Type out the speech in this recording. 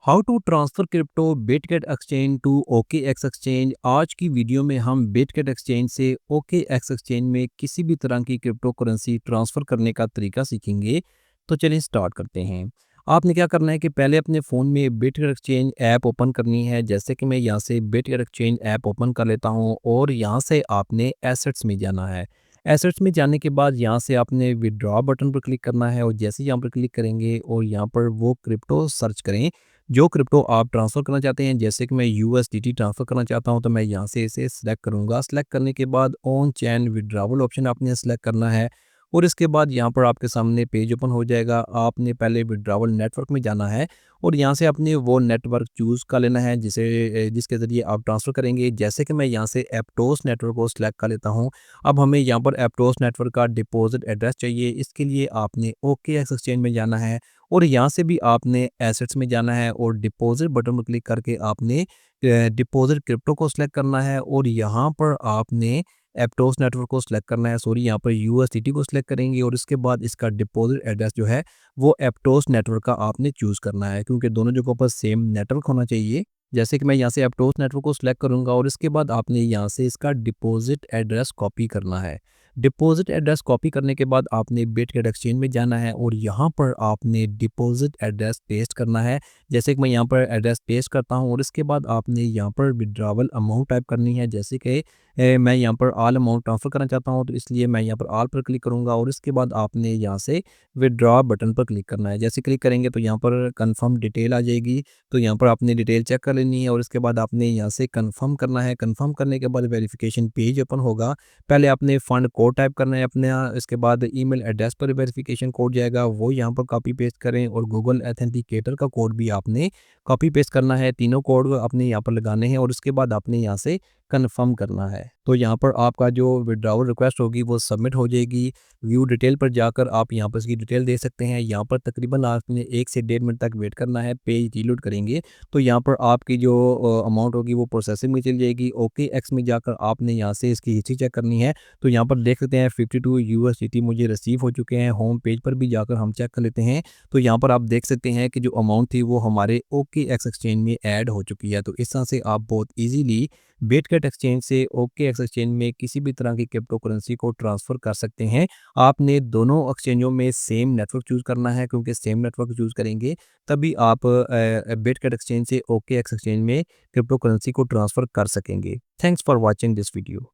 How to transfer crypto Bitget exchange to OKX exchange. आज की video में हम बिटगेट एक्सचेंज से ओके एक्स एक्सचेंज में किसी भी तरह की क्रिप्टो करेंसी ट्रांसफ़र करने का तरीका सीखेंगे। तो चलिए स्टार्ट करते हैं। आपने क्या करना है कि पहले अपने फ़ोन में बिटगेट एक्सचेंज ऐप ओपन करनी है। जैसे कि मैं यहाँ से बिटगेट एक्सचेंज ऐप ओपन कर लेता हूँ और यहाँ से आपने एसेट्स में जाना है। एसेट्स में जाने के बाद यहाँ से आपने विड्रॉ बटन पर क्लिक करना है और जैसे ही यहाँ पर क्लिक करेंगे और यहाँ पर वो क्रिप्टो सर्च करें जो क्रिप्टो आप ट्रांसफ़र करना चाहते हैं। जैसे कि मैं यूएसडीटी ट्रांसफ़र करना चाहता हूं तो मैं यहां से इसे सिलेक्ट करूंगा। सिलेक्ट करने के बाद ऑन चैन विड्रॉवल ऑप्शन आपने सिलेक्ट करना है और इसके बाद यहां पर आपके सामने पेज ओपन हो जाएगा। आपने पहले विड्रॉवल नेटवर्क में जाना है और यहां से अपने वो नेटवर्क चूज़ कर लेना है जिसके ज़रिए आप ट्रांसफ़र करेंगे। जैसे कि मैं यहां से एप्टोस नेटवर्क को सिलेक्ट कर लेता हूं। अब हमें यहां पर एप्टोस नेटवर्क का डिपॉजिट एड्रेस चाहिए। इसके लिए आपने ओके एक्सचेंज में जाना है और यहाँ से भी आपने एसेट्स में जाना है और डिपॉजिट बटन पर क्लिक करके आपने डिपॉजिट क्रिप्टो को सिलेक्ट करना है और यहाँ पर आपने एप्टोस नेटवर्क को सिलेक्ट करना है। सॉरी, यहाँ पर यूएसडीटी को सिलेक्ट करेंगे और इसके बाद इसका डिपॉजिट एड्रेस जो है वो एप्टोस नेटवर्क का आपने चूज़ करना है, क्योंकि दोनों जगहों पर सेम नेटवर्क होना चाहिए। जैसे कि मैं यहाँ से एप्टोस नेटवर्क को सिलेक्ट करूँगा और इसके बाद आपने यहाँ से इसका डिपॉजिट एड्रेस कॉपी करना है। डिपॉजिट एड्रेस कॉपी करने के बाद आपने बिटगेट एक्सचेंज में जाना है और यहाँ पर आपने डिपॉजिट एड्रेस पेस्ट करना है। जैसे कि मैं यहाँ पर एड्रेस पेस्ट करता हूँ और इसके बाद आपने यहाँ पर विड्रॉवल अमाउंट टाइप करनी है। जैसे कि मैं यहाँ पर ऑल अमाउंट ट्रांसफ़र करना चाहता हूँ, तो इसलिए मैं यहाँ पर ऑल पर क्लिक करूँगा और इसके बाद आपने यहाँ से विड्रॉ बटन पर क्लिक करना है। जैसे क्लिक करेंगे तो यहाँ पर कन्फर्म डिटेल आ जाएगी। तो यहाँ पर आपने डिटेल चेक कर लेनी है और इसके बाद आपने यहाँ से कन्फर्म करना है। कन्फर्म करने के बाद वेरिफिकेशन पेज ओपन होगा। पहले आपने फंड कोड टाइप करना है अपने इसके बाद ईमेल एड्रेस पर वेरिफिकेशन कोड जाएगा, वो यहाँ पर कॉपी पेस्ट करें और गूगल ऑथेंटिकेटर का कोड भी आपने कॉपी पेस्ट करना है। तीनों कोड आपने यहाँ पर लगाने हैं और उसके बाद आपने यहाँ से कन्फर्म करना है। तो यहाँ पर आपका जो विड्रॉवल रिक्वेस्ट होगी वो सबमिट हो जाएगी। व्यू डिटेल पर जाकर आप यहाँ पर इसकी डिटेल देख सकते हैं। यहाँ पर तकरीबन आपने 1 से 1.5 मिनट तक वेट करना है। पेज रीलोड करेंगे तो यहाँ पर आपकी जो अमाउंट होगी वो प्रोसेसिंग में चली जाएगी। ओके एक्स में जाकर आपने यहाँ से इसकी हिस्ट्री चेक करनी है। तो यहाँ पर देख सकते हैं 52 यूएसडीटी मुझे रिसीव हो चुके हैं। होम पेज पर भी जाकर हम चेक कर लेते हैं। तो यहाँ पर आप देख सकते हैं कि जो अमाउंट थी वो हमारे ओके एक्स एक्सचेंज में ऐड हो चुकी है। तो इस तरह से आप बहुत ईजिली बिटगेट एक्सचेंज से ओके एक्स एक्सचेंज में किसी भी तरह की क्रिप्टो करेंसी को ट्रांसफ़र कर सकते हैं। आपने दोनों एक्सचेंजों में सेम नेटवर्क चूज़ करना है, क्योंकि सेम नेटवर्क चूज़ करेंगे तभी आप बिटगेट एक्सचेंज से ओके एक्स एक्सचेंज में क्रिप्टो करेंसी को ट्रांसफ़र कर सकेंगे। Thanks for watching this video.